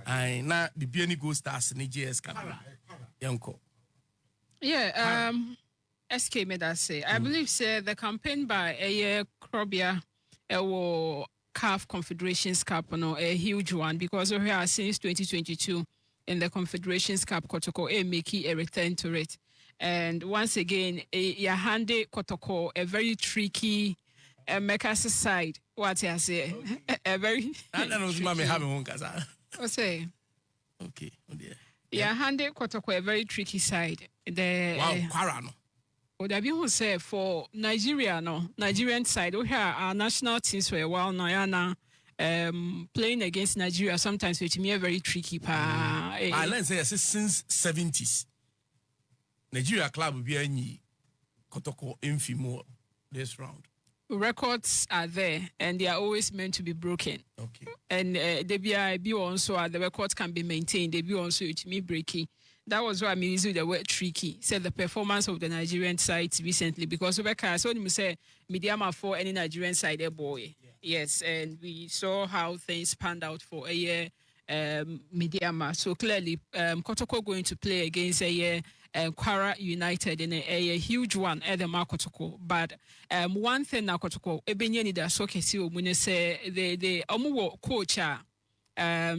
I na the BNI Go Stars in JS Canada. Yanko. Yeah, SK made that say. I believe say the campaign by a Krobia CAF Confederation Cup, a huge one because we are since 2022 in the Confederations Cup. Kotoko making a return to it, and once again, Yahande Kotoko a very tricky Mekasi side. What I say, a very. I don't know if having one kaza. What say? Okay, oh dear. Yahande Kotoko a very tricky side. The Kwarano. What have you say for Nigeria? No, Nigerian side. We have our national teams for a while now. Playing against Nigeria sometimes with me a very tricky. I learned say since 70s. Nigeria club will be any Kotoko infimo this round. Records are there and they are always meant to be broken. Okay. And the BIB also the records can be maintained. They be also to me breaking. That was why I'm using the word tricky. Said the performance of the Nigerian side recently because Rebecca, so you say Mediama for any Nigerian side boy. Yeah. Yes, and we saw how things panned out for a year Mediama. So clearly Kotoko going to play against a year Kwara United in a huge one at the Kotoko. But one thing now Kotoko Ebenyani da so kesi omune say the omuwo coach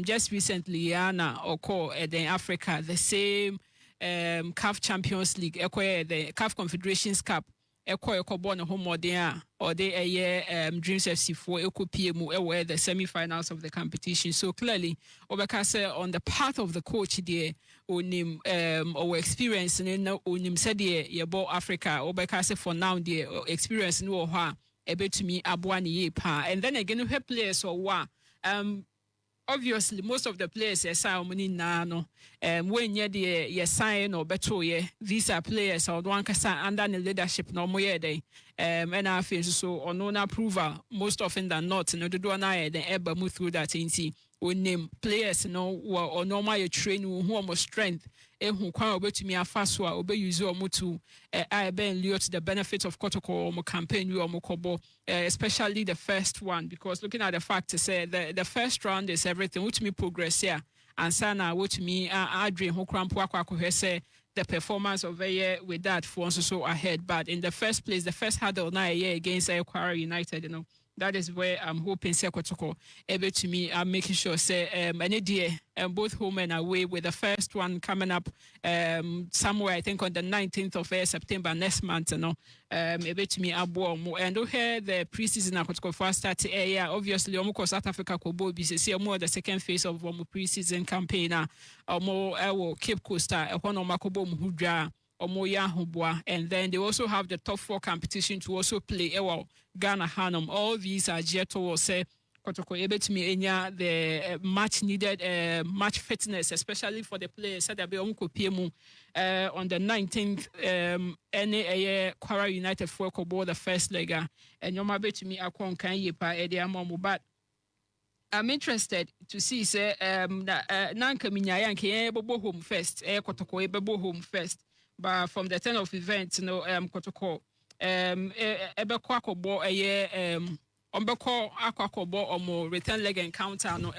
just recently, Anna Oko in Africa, the same CAF Champions League, the CAF Confederations Cup, Eko home or they a year Dreams FC for Eko PMU were the semi-finals of the competition. So clearly, Obekase on the path of the coach there, onim or experience in onim said ye ball Africa, Obekase for now the experience no ha ebe to me abuani ye pa. And then again, we players or wa obviously, most of the players sign money now. When you sign or better, these are players or one can under the leadership no more day. And I feel so on no approval most often than not. No, do I then ever move through that in we name players or normal train who almost strength who can obey to me a fast one obey use or to I ben to the benefit of Kotoko or campaign you or Mokobo, especially the first one, because looking at the fact to say the first round is everything which me progress here and sana which me Adrian who crampo say the performance of a year with that for so ahead. But in the first place, the first hurdle now a year against Kwara United, that is where I'm hoping Kotoko able to me. I'm making sure say any day both home and away with the first one coming up somewhere I think on the 19th of September next month. Able to me abo and here the preseason Kotoko first start obviously South Africa ko bo be say more the second phase of preseason campaign more Cape Coast makobo muhudra. And then they also have the top 4 competition to also play. Ghana Hanum. All these are yet to say Kotoko able to me the much needed match fitness, especially for the players. Said that on the 19th, Kwara United for the first leg, and you might be to me but I'm interested to see say Nanka Minya Bobo home first, Kotoko Ebo home first. But from the 10 of events, Kotoko, Ebekwakobo, a year, Ombeko Aquacobo, or more return leg encounter, no,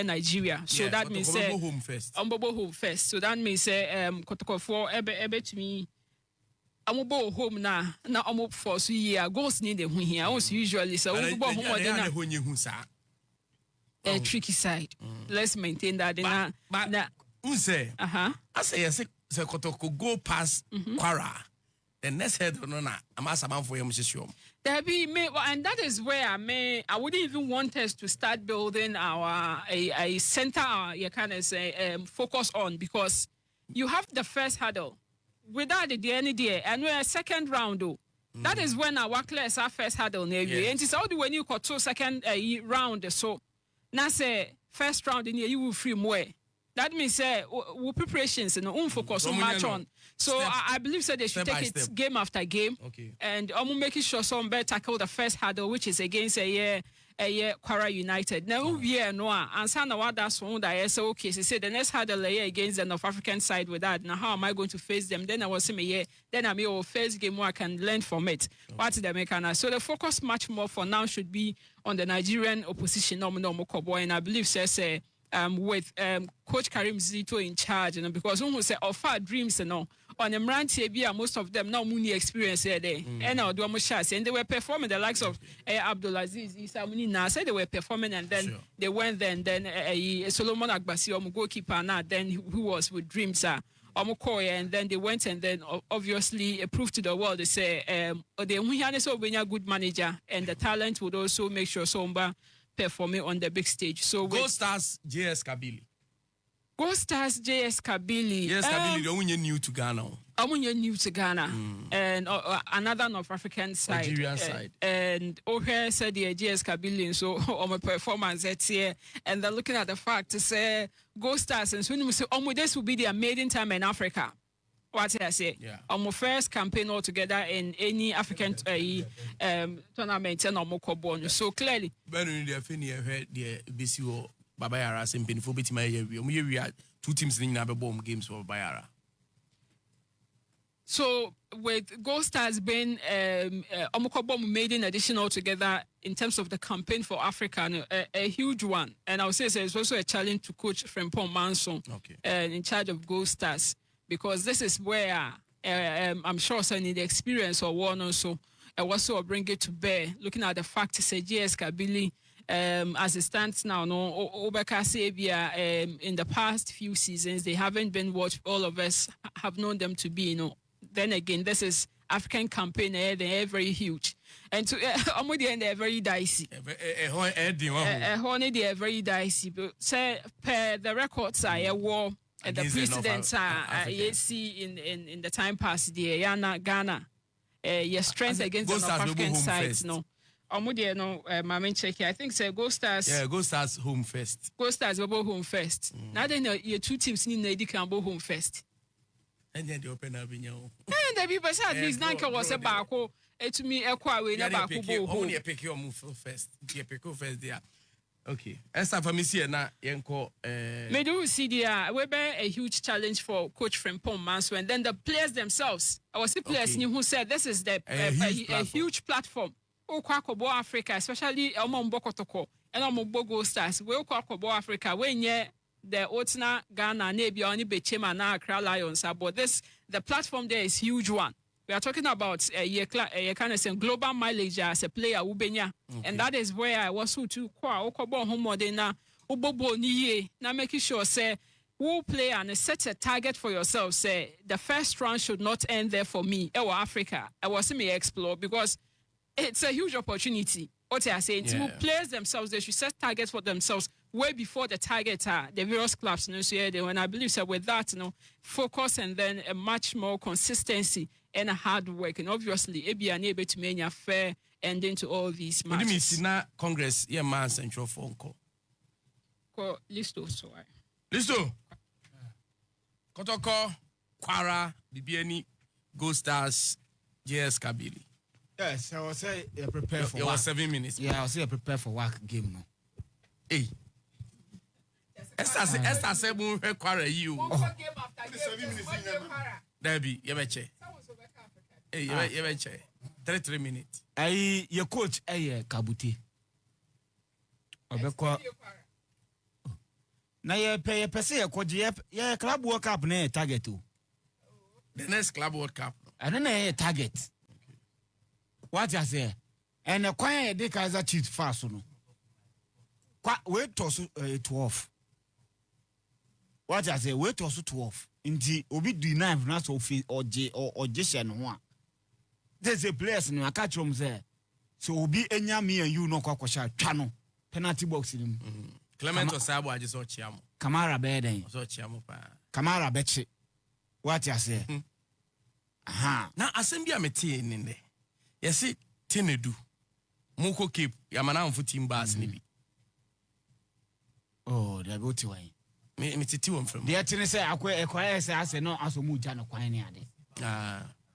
Nigeria. So that means say, home first. Home first. So that means say, Kotoko for Ebe to me. I'm about home now. Now I'm up for so yeah. Goals need them here. I was usually so. I'm about home. A tricky side. Let's maintain that. But who say? I say so Kotoko go past Kwara. The next head no na I'm asking for him sure. There be and that is where I wouldn't even want us to start building our a center you can say focus on, because you have the first hurdle without the NDA and we're second round though. That is when our class our first hurdle near you. And it's all the when you got 2 second round. So now say first round in here you will free more. That means we preparations and focus on match on. So I believe they should take it game after game. Okay. And I'm making sure some better tackle the first hurdle, which is against a year Kwara United. Now and sana what that's one that I say okay. So say the next hurdle against the North African side with that. Now how am I going to face them? Then I was saying then I'm your first game where I can learn from it. What's the mechanic? So the focus much more for now should be on the Nigerian opposition. And I believe says with Coach Karim Zito in charge, because who say offer dreams on the Mranti, most of them now money experience there. And now do and they were performing the likes of Abdulaziz Isamuni Now said they were performing, and then they went then Solomon Agbasi goalkeeper now then who was with dreams and then they went and then obviously proved to the world. They say they good manager, and the talent would also make sure Somba performing on the big stage. So Go Stars JS Kabili. Go Stars JS Kabili. JS Kabili, they're new to Ghana. I'm new to Ghana, and another North African side. Nigerian side. And O'Hare said the JS Kabili, so on my performance that's here, and they're looking at the fact to say Go Stars, and so this will be their maiden time in Africa. What I say? Yeah. My first campaign altogether in any African tournament, and I'm so clearly. But in the Fini, I heard the BCO Babayara and Benifobit we had 2 teams in the bomb games for Bayara. So with Gold Stars being Omokobom made in addition altogether in terms of the campaign for Africa, a huge one. And I would say it's also a challenge to Coach Frimpong Manson in charge of Gold Stars, because this is where I'm sure certainly the experience or one also also bring it to bear, looking at the fact to say JS Kabili as it stands now, Obeka Sabia in the past few seasons, they haven't been what all of us have known them to be, Then again, this is African campaign, they're very huge. And to they're very dicey. They're very dicey. But say per the records are war and the precedents are you see in the time past there, Ghana. Your strength against the North African sides, my main check here. I think say Go Stars. Yeah, Go Stars home first. Go Stars will go home first. Now then your 2 teams need to can go home first. And then the open avenue. And the people said this Nanka was a barco. To me, a quay never only pick your move first. You pick first there. Okay. Esa for me see na yenko me do see there we be a huge challenge for Coach Frimpong Manso, and then the players themselves. I was the players who said this is a huge platform. Okwakobo Africa, especially Omombo Kotoko and Omombo Gold Stars. We Okwakobo Africa when the Otna Ghana maybe only Bechema na Accra Lions, but the platform there is huge one. We are talking about a kind of saying global mileage as a player Ubenya, and that is where I was to kwa Okobo Homodena Ubobo Niye. Now making sure say who play and set a target for yourself. Say the first round should not end there for me. Africa, I was me explore because it's a huge opportunity. What I say, players themselves, they should set targets for themselves way before the target are the various clubs. When I believe so with that, focus and then a much more consistency and a hard work, and obviously, be able to make a fair ending to all these matches. What do you mean, Congress? Yeah, man, central phone call. Listo, so Listo. Kotoko, Kwara, Bibiani, Go Stars, JS Kabili. Yes, I was say you prepare for work. It was 7 minutes. Yeah, I was say you prepare for work game no. Hey. Esther said we require you. 7 minutes. Debbie, you betche. Hey, you betche. 3 minutes. Hey, your coach, Kabuti. Obekwa. Na ye pay pese ye koje ye club World Cup na target o. The next club World Cup. I don't know target. What I say? And the choir de Kaiser Chiefs fast no. Wait to 12. What I say? Wait to 12. Inti obi do 9 na so fi or Jason ho a. There's a place no aka chom say. So obi enya me and you no kwakosha twa no penalty box nim. Clement Osabo aje so chiamo. Kamara be den. So chiamo pa. Kamara beche. What I say? Aha. Na assembly amete ninde. Yesi Tenedu. Moko Cape yamana amfu team bars ni bi. Oh, they go to why. Me titi won from. They tell say akwa say no aso mu ja no kwan ni ade.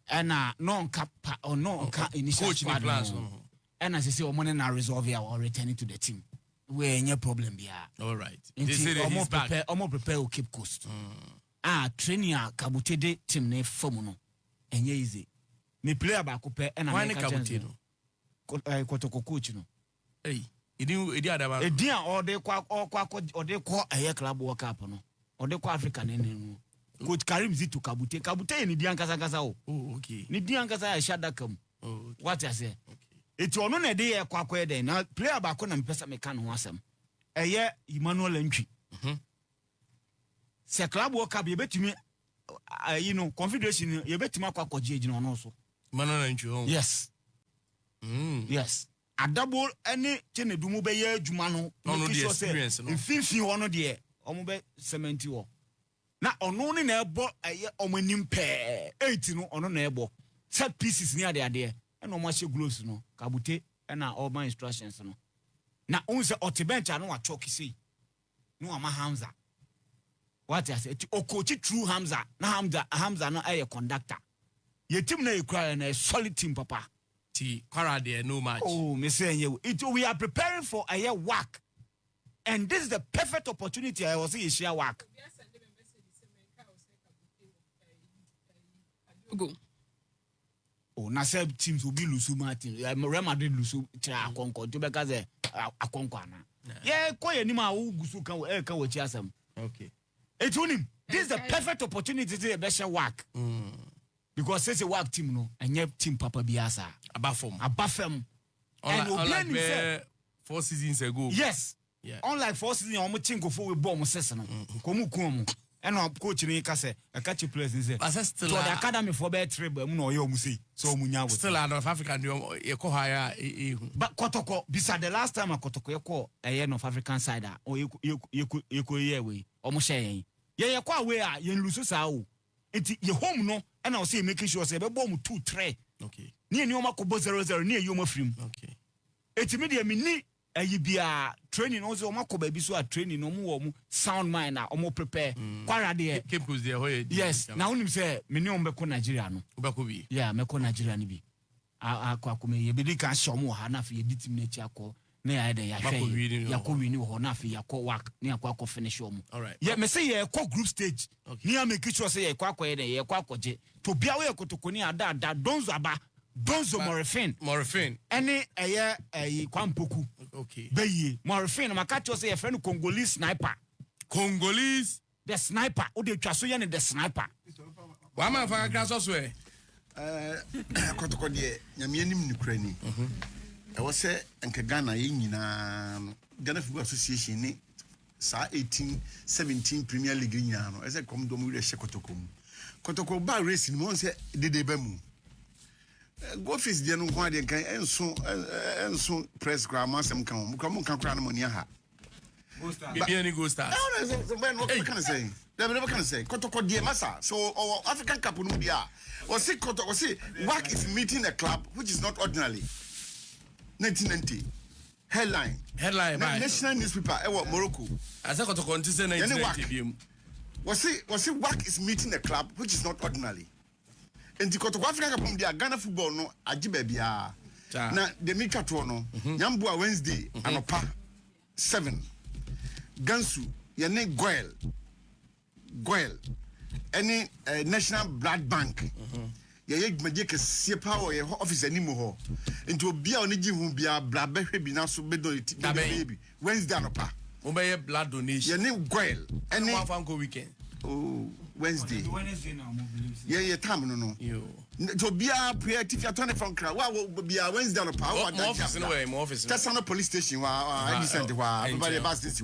And no kappa or no initial coach ni plans. And as I say omo na resolve ya or returning to the team. We any problem bia. All right. They say omo prepare o Cape Coast. Training Kabutede team ne form no. Enye easy. Me player ba ko pe na Kabutede. Kotoko coach no. Hey, Edi adaba. Edia or they call a club World Cup no. Or they call African no. Coach Karim Zitu Kabute. Kabute ni Dian Kasa. Oh, okay. Ni Dian Kasa shada kam. Oh, okay. What I say? Okay. It's on a day kwa de na player ba ko na mpesa me kan ho asem. Eye Emmanuel Ntwi. Se club World Cup ye betumi Confederation ye betumi akwa ejina ono so. Emmanuel Ntwi. Yes. Yes. Adabo any Chinedu mu be ye adwuma no. No the experience no. Mfimfin ho no de omo be 70 wo. Na ono ne na ebo eye omanim pe 8 no ono na ebo. Set pieces ni ade ade. And no she gloves no Kabute and all my instructions no. Na unse otibencha no wa choki say. No ama Hamza. What I say Okochi true Hamza. Na Hamza no a conductor. Your team na ekura na solid team papa. Ti kwara there no match. Oh, me say we are preparing for a year work. And this is the perfect opportunity I was saying share work. Go. Oh, na sub teams will be Lusu Martin. Real Madrid Lusu cha Akonko. To because Akonko na. Yeah, koye ni ma u gusu kan we chiasem. Okay. It's him. This is the perfect opportunity to be share work. Because it's a work team no, and your team Papa Biasa. Abafem. Unlike 4 seasons ago. Yes. Yeah. Unlike 4 seasons, I'm chinko for we bomb session. Komu. And I'm coaching in Kase. I catch you players in still so the academy for better trip, no you say. So munya still out of African you call higher. But Kotoko, beside the last time I Kotoko call a year of African side or you year way almost saying. Yeah, you quite where you lose sao. It's your home no, and I'll say making sure say bomb 2-3. Okay. Near you mako 0-0 near you film. Okay. It's immediate me you be a training also mako baby so a training no more sound mind or more prepare. Kwara there. Kempus there. Yes. Now him say me no mbeko Nigeria no. Ubakubi. Yeah, meko Nigeria ni bi. Akwa kume ye bi kan shomo ha na fe ye ditim na chi akọ na ya de ya hwe. Ya ko wini ho na fe ya ko work na akọ finish omo. All right. Yeah, me say ye ko group stage. Ni am make sure say ye ko akọ ye de ye ko akọje. To bia we Kotoko ni ada donzo aba. Donzo Morifin. Any a Kwampoku. Okay. Beye. Morifin, my catch was a friend Congolese sniper. Congolese? The sniper. O de Chasoyan the sniper. One man for a class also. Kotoko de Yamianim Ukraine. I was say, and Kagana in Ghana Football Association, sa 18-17 Premier League, as I come to Kotoko. Kotoko bar racing, one said, did they bemu? Go face the no one and so press grammar some come crown money. Be any go stars. What can I say? They never can say. Kotoko dear massa. So African Cup no dia. Or say Kotoko say work is meeting a club which is not ordinarily. 1990. Headline by national newspaper. Morocco. As I Kotoko until 1990. Was it work is meeting a club which is not ordinarily. And the Kotoko African Cup dia Ghana football no ajibe bia. Na the Mika to no. Nyambua Wednesday anopa 7. Gansu yene Goel any National Blood Bank. Ye magic see power your office anymore ho. Into obi a onigi hu bia blood behwe bi na so bedo baby. Wednesday anopa. Obey blood donation. Yene Goel any one fanko weekend. Oh, Wednesday now. Yeah, time no. Yo. To be a prayer if you're turning from crowd. What will be a Wednesday on a power? More office. That's on a police station. I sent the everybody bus this.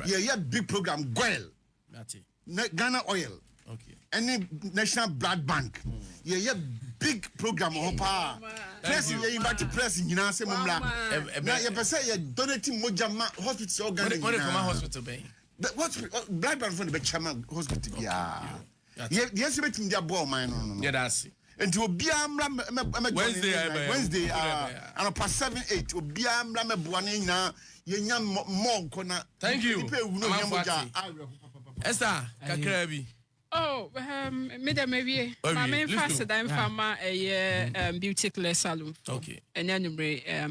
Yeah, big program. Goel. That's it. Ghana Oil. Okay. Any National Blood Bank. Yeah, big program. Press, you invite press in Yinase Mumla. Now, you say you're donating Mojama Hospital organ. What from a hospital bay? But what's Blood Bank from the Chama Hospital? Yeah. Yes, you meeting their ball, man. Yeah, that's it. And to be Wednesday, and past 7-8 to be Buanina, Yenam Mona. Thank you. Esther, Kakrabi. Oh, maybe my main facet I'm from a beauty salon. Okay. And then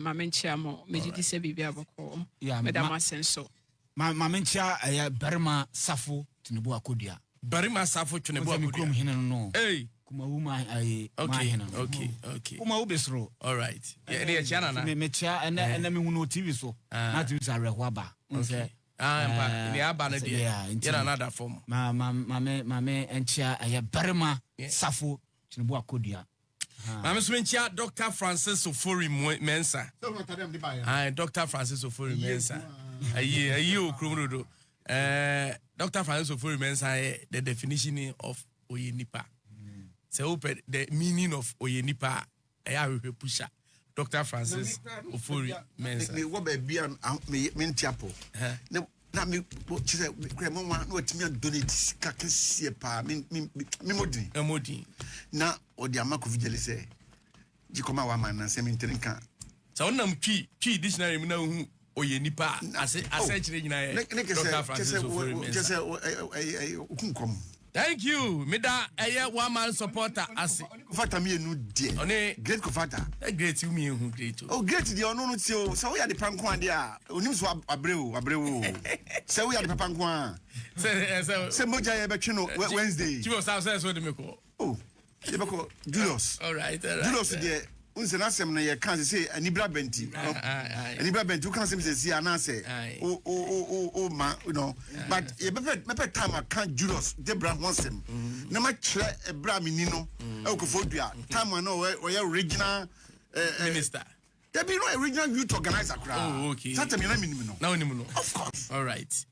my main chamo, Majidi Sebi Aboko. Yeah, Madame Senso. My mencha a Berma Safo to Nebuakudia. Berima Safo to Nebuakudia. No. Hey. kuma woman ai okay mahena okay kuma wo besro all right yeah dey chana na me chia ena me hu no TV so na TV sa reho aba nse mpa ni aba na dey yeah another form mame enchia aye barema safo tinubu akodua mame so enchia Dr. Francis Ofori Mensa Dr. Francis Ofori Mensa ayi okromrodo Dr. Francis Ofori Mensa the definition of oyenipa. So the meaning of oyenipa we pusha Dr. Francis Ofori Mensa. Me wo ba bia me ntiapo. Na me chise kremo wa na otimi donate sika kese pa me modin. Na odi amako vigile se jikoma wa man na se me ntrenka. So onam twi dictionary mu na hu oyenipa ase chire nyina Dr. Francis Ofori Mensa. Thank you. Mida one man supporter ase. Kofata me enu die. One great Kofata. Great you me hu great. Oh great die ono no ti o. So we are the panko ande a. Onim so abrewo. So we are the panko a. Se moja ye betwe no Wednesday. Chief of staff says so de me ko. Oh. Ye beko Julius. All right. Julius die unse na sem na ye kan say anibra benti. Anibra benti you can say say anase. Oh ma you know. But ye be time I can Julius Debra Wonsem. Na ma kire ebra mi ni no. E okofodua. Time no we original minister. There be no original youth organizer crowd. Oh okay. Satem na minimum no. Now minimum no. Of course. All right.